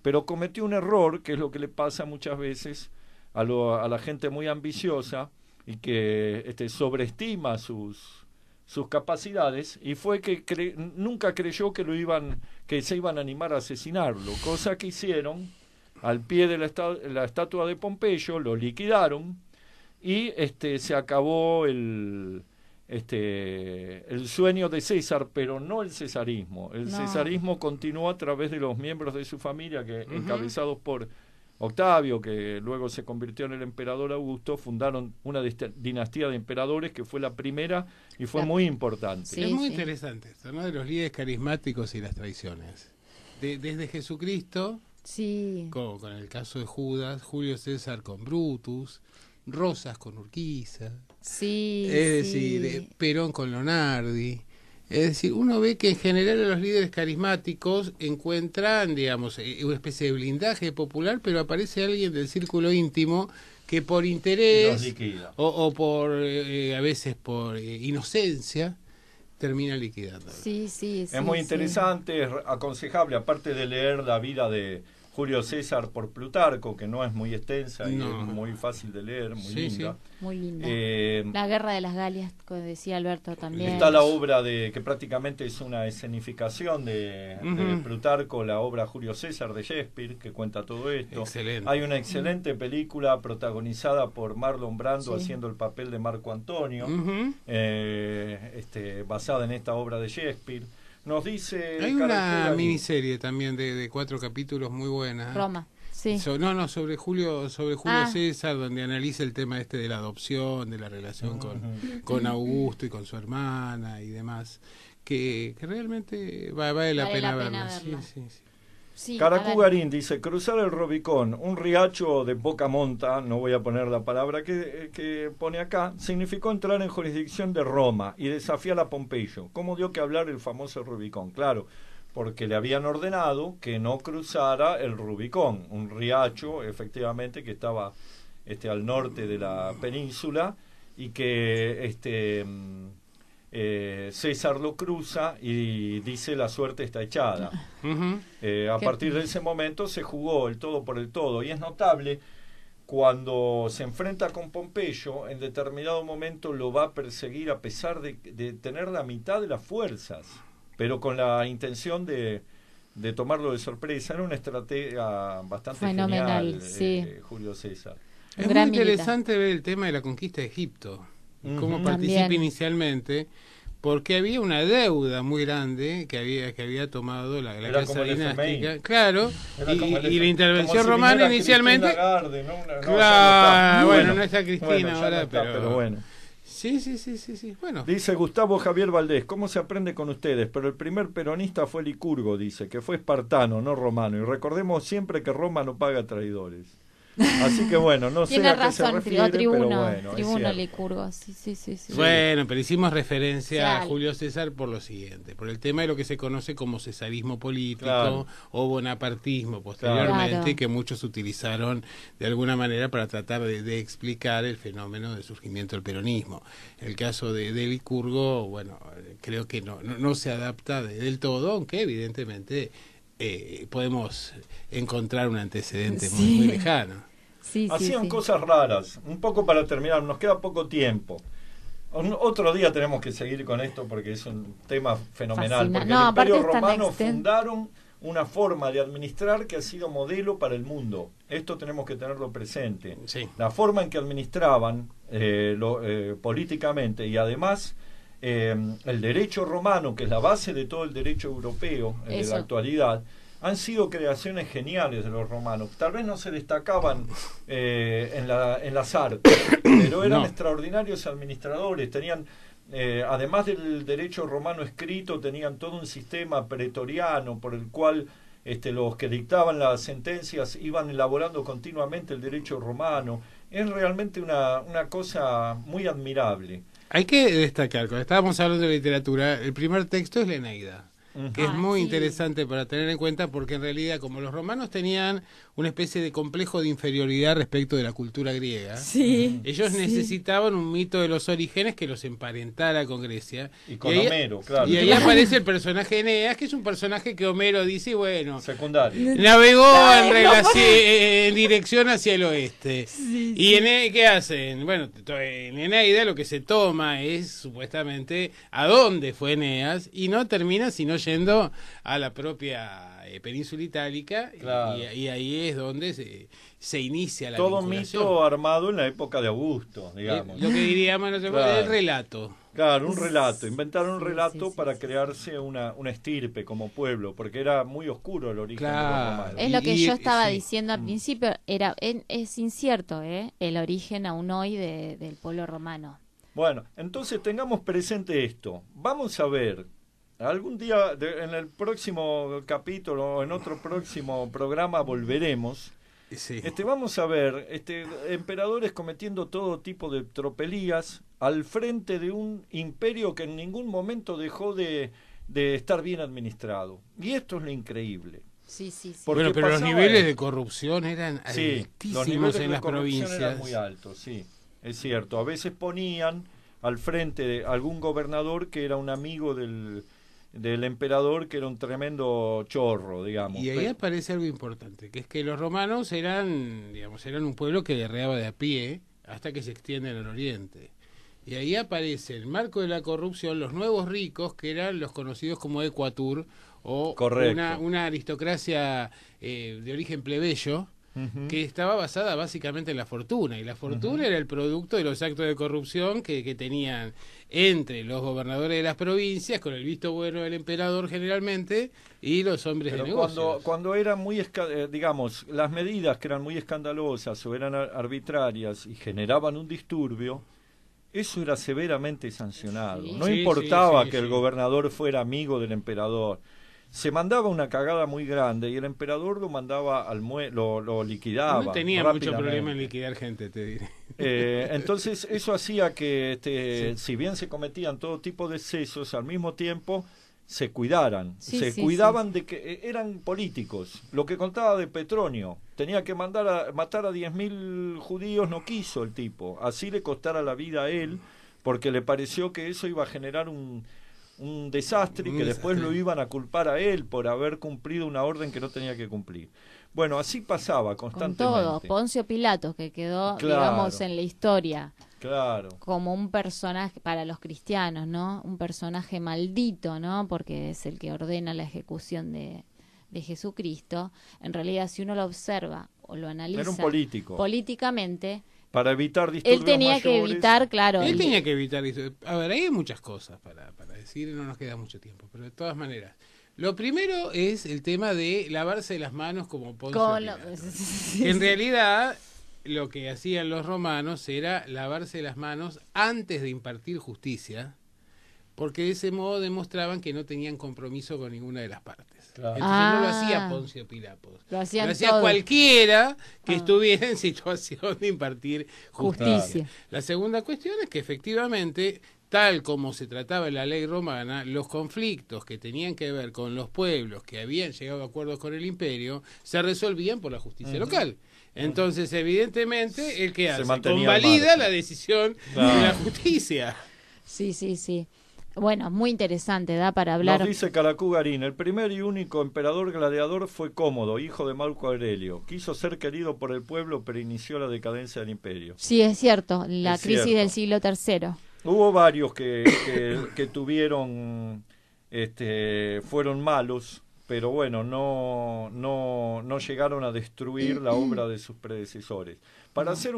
pero cometió un error, que es lo que le pasa muchas veces a la gente muy ambiciosa y que sobreestima sus capacidades, y fue que nunca creyó que se iban a animar a asesinarlo, cosa que hicieron al pie de la estatua de Pompeyo, lo liquidaron y se acabó el sueño de César, pero no el cesarismo. El cesarismo continuó a través de los miembros de su familia, que encabezados por Octavio, que luego se convirtió en el emperador Augusto, fundaron una dinastía de emperadores que fue la primera y fue muy importante. Sí, es muy interesante esto, ¿no? De los líderes carismáticos y las tradiciones. Desde Jesucristo, con el caso de Judas, Julio César con Brutus, Rosas con Urquiza, es decir, Perón con Leonardi. Es decir, uno ve que en general los líderes carismáticos encuentran, digamos, una especie de blindaje popular, pero aparece alguien del círculo íntimo que por interés o por a veces por inocencia termina liquidando. Es muy interesante, es aconsejable, aparte de leer la vida de Julio César por Plutarco, que no es muy extensa y es muy fácil de leer, muy linda. Sí. Muy linda. La Guerra de las Galias, como decía Alberto también. Está la obra que prácticamente es una escenificación de Plutarco, la obra Julio César de Shakespeare, que cuenta todo esto. Excelente. Hay una excelente película protagonizada por Marlon Brando haciendo el papel de Marco Antonio, basada en esta obra de Shakespeare. Nos dice... Hay una miniserie también de 4 capítulos muy buena. Roma, sí. Sobre Julio César, donde analiza el tema de la adopción, de la relación con Augusto y con su hermana y demás, que realmente vale la pena verla. Sí, Caracú Garín dice, cruzar el Rubicón, un riacho de poca monta, no voy a poner la palabra que pone acá, significó entrar en jurisdicción de Roma y desafiar a Pompeyo. ¿Cómo dio que hablar el famoso Rubicón? Claro, porque le habían ordenado que no cruzara el Rubicón, un riacho efectivamente que estaba al norte de la península y que César lo cruza y dice la suerte está echada. A partir de ese momento se jugó el todo por el todo, y es notable cuando se enfrenta con Pompeyo, en determinado momento lo va a perseguir a pesar de tener la mitad de las fuerzas, pero con la intención de tomarlo de sorpresa. Era una estrategia bastante fenomenal, genial, Julio César. Es muy interesante ver el tema de la conquista de Egipto, cómo participa inicialmente, porque había una deuda muy grande que había tomado la casa dinástica, claro, y la intervención romana inicialmente, no está Cristina ahora, pero bueno. Sí. Bueno. Dice Gustavo Javier Valdés, ¿cómo se aprende con ustedes? Pero el primer peronista fue Licurgo, dice, que fue espartano, no romano, y recordemos siempre que Roma no paga traidores. Así que bueno, no sé a qué se refiere, tribuno, pero bueno, tribuno Licurgo, sí. Bueno, pero hicimos referencia a Julio César por lo siguiente, por el tema de lo que se conoce como cesarismo político o bonapartismo posteriormente, que muchos utilizaron de alguna manera para tratar de explicar el fenómeno del surgimiento del peronismo. El caso de Licurgo, bueno, creo que no se adapta del todo, aunque evidentemente podemos encontrar un antecedente muy lejano. Hacían cosas raras. Un poco para terminar, nos queda poco tiempo. Otro día tenemos que seguir con esto porque es un tema fenomenal. Porque el Imperio Romano fundaron una forma de administrar que ha sido modelo para el mundo. Esto tenemos que tenerlo presente. La forma en que administraban políticamente y además el derecho romano, que es la base de todo el derecho europeo de la actualidad, han sido creaciones geniales de los romanos. Tal vez no se destacaban en las artes, pero eran extraordinarios administradores. Tenían, además del derecho romano escrito, tenían todo un sistema pretoriano por el cual los que dictaban las sentencias iban elaborando continuamente el derecho romano. Es realmente una cosa muy admirable. Hay que destacar, cuando estábamos hablando de literatura, el primer texto es la Eneida, que es muy interesante para tener en cuenta, porque en realidad, como los romanos tenían una especie de complejo de inferioridad respecto de la cultura griega, ellos necesitaban un mito de los orígenes que los emparentara con Grecia. Y con Homero, claro. Y ahí aparece el personaje Eneas, que es un personaje que Homero dice, bueno, secundario, navegó en dirección hacia el oeste. ¿Y qué hacen? Bueno, en Eneida lo que se toma es supuestamente a dónde fue Eneas, y no termina sino yendo a la propia península itálica, y ahí es donde se inicia la todo vinculación. Mito armado en la época de Augusto, digamos. Lo que diríamos el relato. Claro, un relato. Inventaron un relato para crearse una estirpe como pueblo, porque era muy oscuro el origen de los romanos. Es lo que yo estaba diciendo al principio, es incierto el origen aún hoy del pueblo romano. Bueno, entonces tengamos presente esto. Vamos a ver algún día, en el próximo capítulo o en otro próximo programa volveremos. Vamos a ver emperadores cometiendo todo tipo de tropelías al frente de un imperio que en ningún momento dejó de estar bien administrado. Y esto es lo increíble. Bueno, pero los niveles de corrupción eran altísimos en las provincias. Eran muy altos, es cierto. A veces ponían al frente de algún gobernador que era un amigo del del emperador, que era un tremendo chorro, digamos. Y ahí aparece algo importante, que es que los romanos eran un pueblo que guerreaba de a pie hasta que se extienden al oriente. Y ahí aparece el marco de la corrupción, los nuevos ricos, que eran los conocidos como equatur, o una aristocracia de origen plebeyo, que estaba basada básicamente en la fortuna, y la fortuna era el producto de los actos de corrupción que tenían entre los gobernadores de las provincias, con el visto bueno del emperador generalmente, y los hombres de negocios. Cuando eran muy, digamos, las medidas que eran muy escandalosas o eran arbitrarias y generaban un disturbio, eso era severamente sancionado. No importaba que el gobernador fuera amigo del emperador. Se mandaba una cagada muy grande y el emperador lo mandaba lo liquidaba. No tenía mucho problema en liquidar gente, te diré. Entonces eso hacía que, si bien se cometían todo tipo de excesos, al mismo tiempo se cuidaran. Cuidaban de que eran políticos. Lo que contaba de Petronio, tenía que matar a 10.000 judíos, no quiso el tipo. Así le costara la vida a él, porque le pareció que eso iba a generar un desastre, y que después lo iban a culpar a él por haber cumplido una orden que no tenía que cumplir. Bueno, así pasaba constantemente. Con todo, Poncio Pilatos, que quedó, digamos, en la historia. Claro. Como un personaje para los cristianos, ¿no? Un personaje maldito, ¿no? Porque es el que ordena la ejecución de Jesucristo. En realidad, si uno lo observa o lo analiza, era un político. Políticamente, para evitar disturbios él tenía mayores. que evitar, claro. Él tenía que evitar. A ver, hay muchas cosas para decir, no nos queda mucho tiempo, pero de todas maneras. Lo primero es el tema de lavarse las manos como Poncio Pilatos. Que en realidad lo que hacían los romanos era lavarse las manos antes de impartir justicia, porque de ese modo demostraban que no tenían compromiso con ninguna de las partes. Claro. Entonces no lo hacía Poncio Pilatos. Lo hacía cualquiera que estuviera en situación de impartir justicia. La segunda cuestión es que efectivamente, tal como se trataba en la ley romana, los conflictos que tenían que ver con los pueblos que habían llegado a acuerdos con el imperio se resolvían por la justicia local. Entonces, evidentemente, el que hace convalida la decisión de la justicia. Sí. Bueno, muy interesante, da para hablar. Nos dice Calacú Garín, el primer y único emperador gladiador fue Cómodo, hijo de Marco Aurelio. Quiso ser querido por el pueblo, pero inició la decadencia del imperio. Sí, es cierto, la crisis del siglo III. Hubo varios que tuvieron, fueron malos, pero bueno, no llegaron a destruir la obra de sus predecesores. Para hacer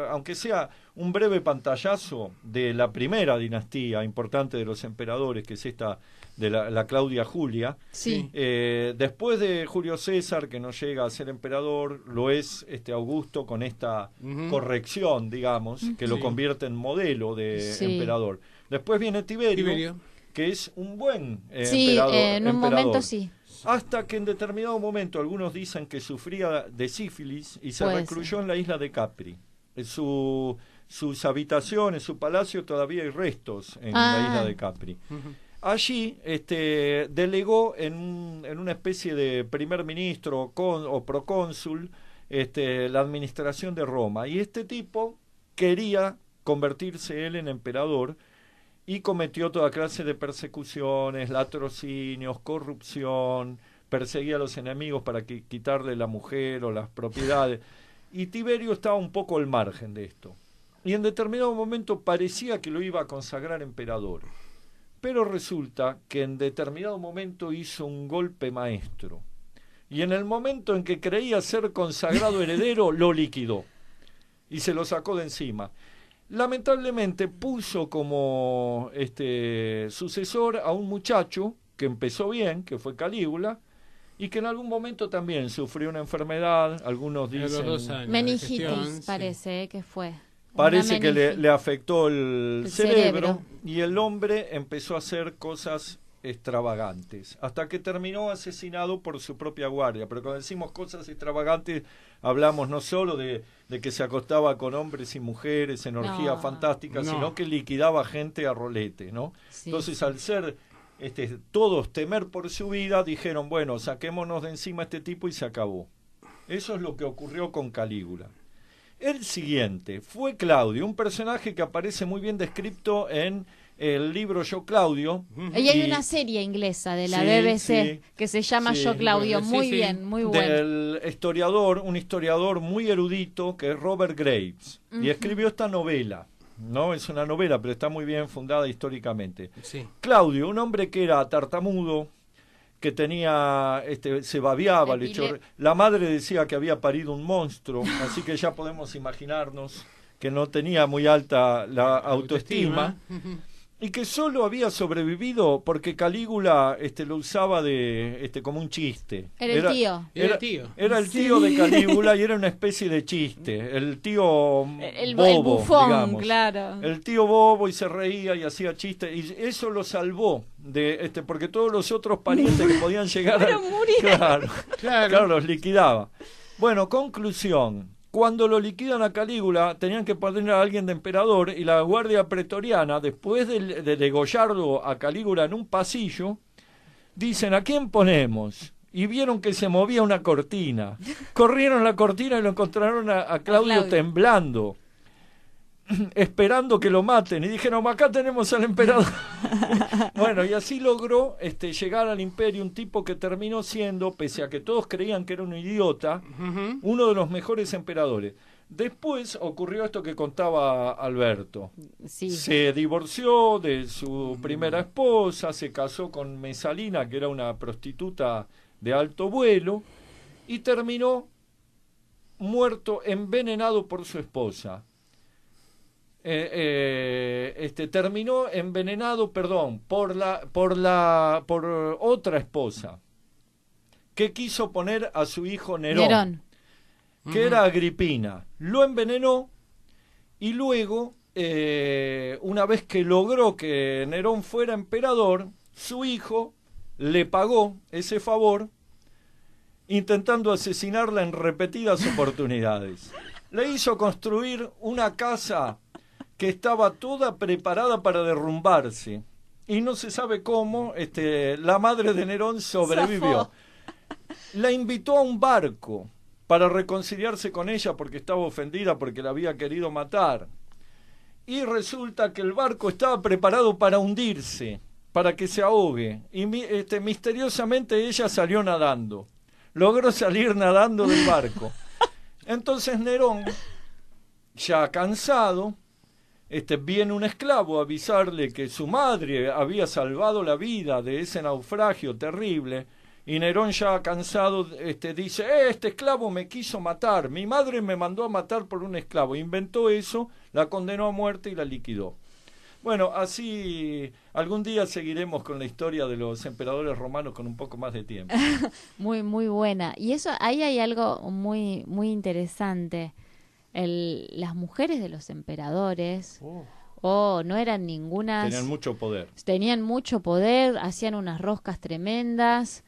aunque sea un breve pantallazo de la primera dinastía importante de los emperadores, que es esta de la Claudia Julia, después de Julio César, que no llega a ser emperador, lo es Augusto con esta corrección, digamos, que lo convierte en modelo de emperador. Después viene Tiberio, que es un buen emperador. En un momento sí. Hasta que en determinado momento algunos dicen que sufría de sífilis y se recluyó en la isla de Capri. Sus habitaciones, su palacio, todavía hay restos en la isla de Capri. Allí delegó en una especie de primer ministro o procónsul la administración de Roma. Y este tipo quería convertirse él en emperador, y cometió toda clase de persecuciones, latrocinios, corrupción, perseguía a los enemigos para quitarle la mujer o las propiedades. Y Tiberio estaba un poco al margen de esto. Y en determinado momento parecía que lo iba a consagrar emperador. Pero resulta que en determinado momento hizo un golpe maestro. Y en el momento en que creía ser consagrado heredero, lo liquidó. Y se lo sacó de encima. Lamentablemente puso como sucesor a un muchacho que empezó bien, que fue Calígula, y que en algún momento también sufrió una enfermedad, algunos dicen meningitis, parece que fue. Parece que le afectó el cerebro, y el hombre empezó a hacer cosas extravagantes, hasta que terminó asesinado por su propia guardia. Pero cuando decimos cosas extravagantes, hablamos no solo de que se acostaba con hombres y mujeres en orgía fantástica, sino que liquidaba gente a rolete, ¿no? Sí. Entonces, al ser todos temer por su vida, dijeron, bueno, saquémonos de encima a este tipo, y se acabó. Eso es lo que ocurrió con Calígula. El siguiente fue Claudio, un personaje que aparece muy bien descrito en el libro Yo Claudio. Y hay una serie inglesa de la BBC que se llama Yo Claudio, muy bien, muy bueno. Del un historiador muy erudito que es Robert Graves, y escribió esta novela. No es una novela, pero está muy bien fundada históricamente. Sí. Claudio, un hombre que era tartamudo, que tenía, se babeaba, la madre decía que había parido un monstruo, así que ya podemos imaginarnos que no tenía muy alta la autoestima. Y que solo había sobrevivido porque Calígula lo usaba como un chiste. Era el tío. Era el tío de Calígula y era una especie de chiste. El tío bobo, el bufón, digamos. Claro. El tío bobo, y se reía y hacía chistes. Y eso lo salvó porque todos los otros parientes que podían llegar claro, los liquidaba. Bueno, conclusión. Cuando lo liquidan a Calígula, tenían que poner a alguien de emperador, y la guardia pretoriana, después de degollarlo a Calígula en un pasillo, dicen, ¿a quién ponemos? Y vieron que se movía una cortina. Corrieron la cortina y lo encontraron a Claudio temblando, esperando que lo maten, y dijeron, acá tenemos al emperador. Bueno, y así logró llegar al imperio un tipo que terminó siendo, pese a que todos creían que era un idiota, uno de los mejores emperadores. Después ocurrió esto que contaba Alberto. Sí. Se divorció de su primera esposa, se casó con Mesalina, que era una prostituta de alto vuelo, y terminó muerto, envenenado por su esposa. Terminó envenenado, por otra esposa que quiso poner a su hijo Nerón. Que era Agripina. Lo envenenó, y luego, una vez que logró que Nerón fuera emperador, su hijo le pagó ese favor, intentando asesinarla en repetidas oportunidades. Le hizo construir una casa que estaba toda preparada para derrumbarse, y no se sabe cómo la madre de Nerón sobrevivió. La invitó a un barco para reconciliarse con ella porque estaba ofendida porque la había querido matar, y resulta que el barco estaba preparado para hundirse, para que se ahogue, y misteriosamente ella salió nadando, logró salir nadando del barco. Entonces Nerón, ya cansado, viene un esclavo a avisarle que su madre había salvado la vida de ese naufragio terrible, y Nerón, ya cansado, dice, este esclavo me quiso matar, mi madre me mandó a matar por un esclavo, inventó eso, la condenó a muerte y la liquidó. Bueno, así algún día seguiremos con la historia de los emperadores romanos con un poco más de tiempo. Muy, muy buena. Y eso, ahí hay algo muy, muy interesante. Las mujeres de los emperadores no eran ningunas. Tenían mucho poder, hacían unas roscas tremendas,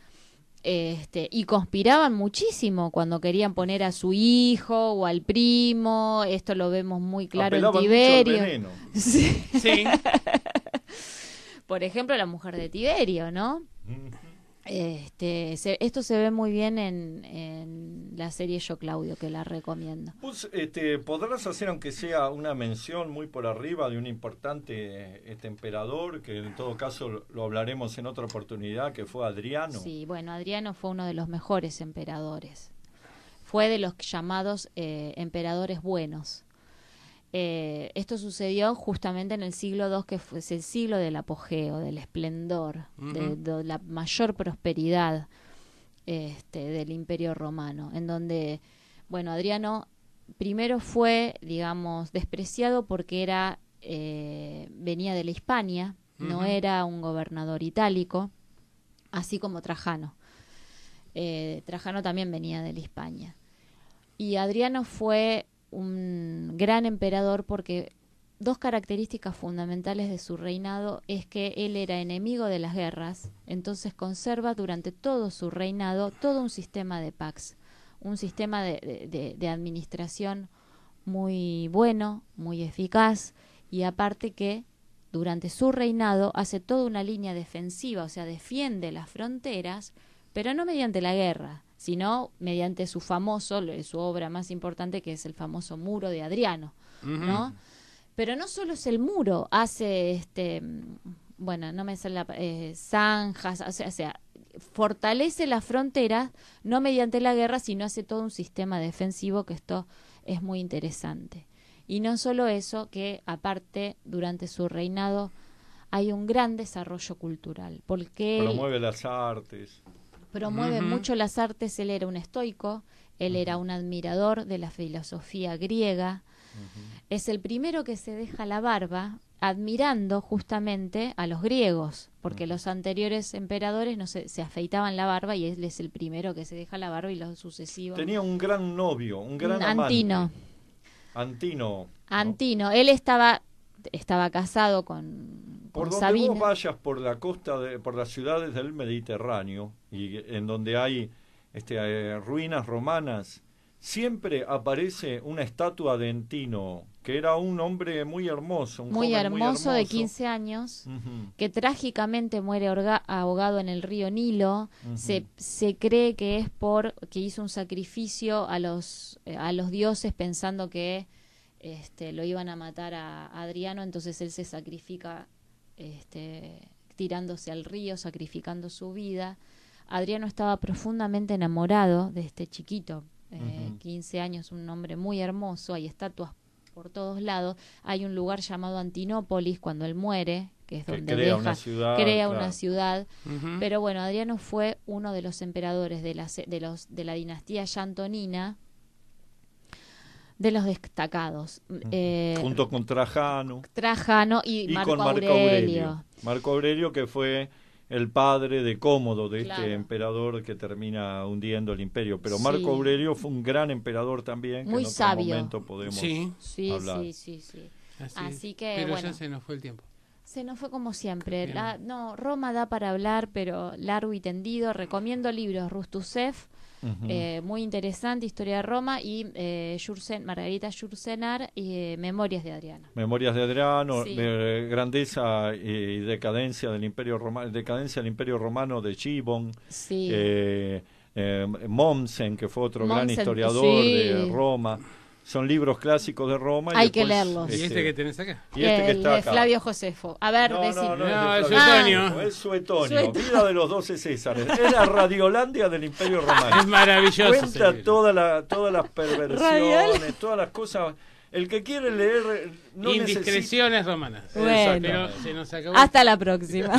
y conspiraban muchísimo cuando querían poner a su hijo o al primo. Esto lo vemos muy claro en Tiberio. Mucho al veneno. Sí. Sí. Por ejemplo, la mujer de Tiberio, ¿no? Esto se ve muy bien en la serie Yo Claudio, que la recomiendo. Pues, podrás hacer, aunque sea una mención muy por arriba, de un importante emperador, que en todo caso lo hablaremos en otra oportunidad, que fue Adriano. Sí, bueno, Adriano fue uno de los mejores emperadores. Fue de los llamados emperadores buenos. Esto sucedió justamente en el siglo II, que fue el siglo del apogeo, del esplendor, de la mayor prosperidad del Imperio Romano, en donde, bueno, Adriano primero fue, digamos, despreciado porque venía de la Hispania, no era un gobernador itálico, así como Trajano. Trajano también venía de la Hispania. Y Adriano fue un gran emperador porque dos características fundamentales de su reinado es que él era enemigo de las guerras, entonces conserva durante todo su reinado todo un sistema de pax, un sistema de administración muy bueno, muy eficaz, y aparte que durante su reinado hace toda una línea defensiva, o sea, defiende las fronteras, pero no mediante la guerra, sino mediante su obra más importante, que es el famoso Muro de Adriano, ¿no? Pero no solo es el muro, hace bueno, no me sale zanjas, o sea, fortalece las fronteras no mediante la guerra, sino hace todo un sistema defensivo, que esto es muy interesante. Y no solo eso, que aparte durante su reinado hay un gran desarrollo cultural, porque promueve las artes. Promueve mucho las artes. Él era un estoico, él era un admirador de la filosofía griega. Es el primero que se deja la barba, admirando justamente a los griegos, porque los anteriores emperadores no se afeitaban la barba, y él es el primero que se deja la barba, y los sucesivos. Tenía un gran novio, un gran Antino. Antino. ¿No? Antino. Él estaba casado con por donde Sabina. Vos vayas por la costa, por las ciudades del Mediterráneo, y en donde hay ruinas romanas, siempre aparece una estatua de Antino, que era un hombre muy hermoso, muy hermoso, de 15 años, que trágicamente muere ahogado en el río Nilo. Se cree que es que hizo un sacrificio a los dioses, pensando que lo iban a matar a Adriano, entonces él se sacrifica tirándose al río, sacrificando su vida. Adriano estaba profundamente enamorado de este chiquito, 15 años, un hombre muy hermoso. Hay estatuas por todos lados. Hay un lugar llamado Antinópolis cuando él muere, que es donde crea una ciudad. Pero bueno, Adriano fue uno de los emperadores de la dinastía ya antonina, de los destacados, junto con Trajano y Marco con Aurelio. Marco Aurelio, que fue el padre de Cómodo, de este emperador que termina hundiendo el imperio. Pero Marco Aurelio fue un gran emperador también, muy que en sabio. otro momento podemos hablar. Sí. Así que pero bueno, ya se nos fue el tiempo. Se nos fue como siempre. Roma da para hablar, pero largo y tendido. Recomiendo libros, Rustusev, muy interesante, Historia de Roma, y Margarita Yourcenar, y Memorias de Adriano. Memorias de Adriano, Grandeza y decadencia del Imperio Romano de Gibbon. Mommsen, que fue otro gran historiador de Roma. Son libros clásicos de Roma. Hay que leerlos. ¿Y este que tenés acá? Y que está acá. Flavio Josefo. A ver, no, es Suetonio. Es Suetonio. Vida de los 12 Césares. Es la Radiolandia del Imperio Romano. Es maravilloso. Cuenta todas las perversiones, todas las cosas. El que quiere leer no indiscreciones romanas. Bueno, pero se nos acabó. Hasta la próxima.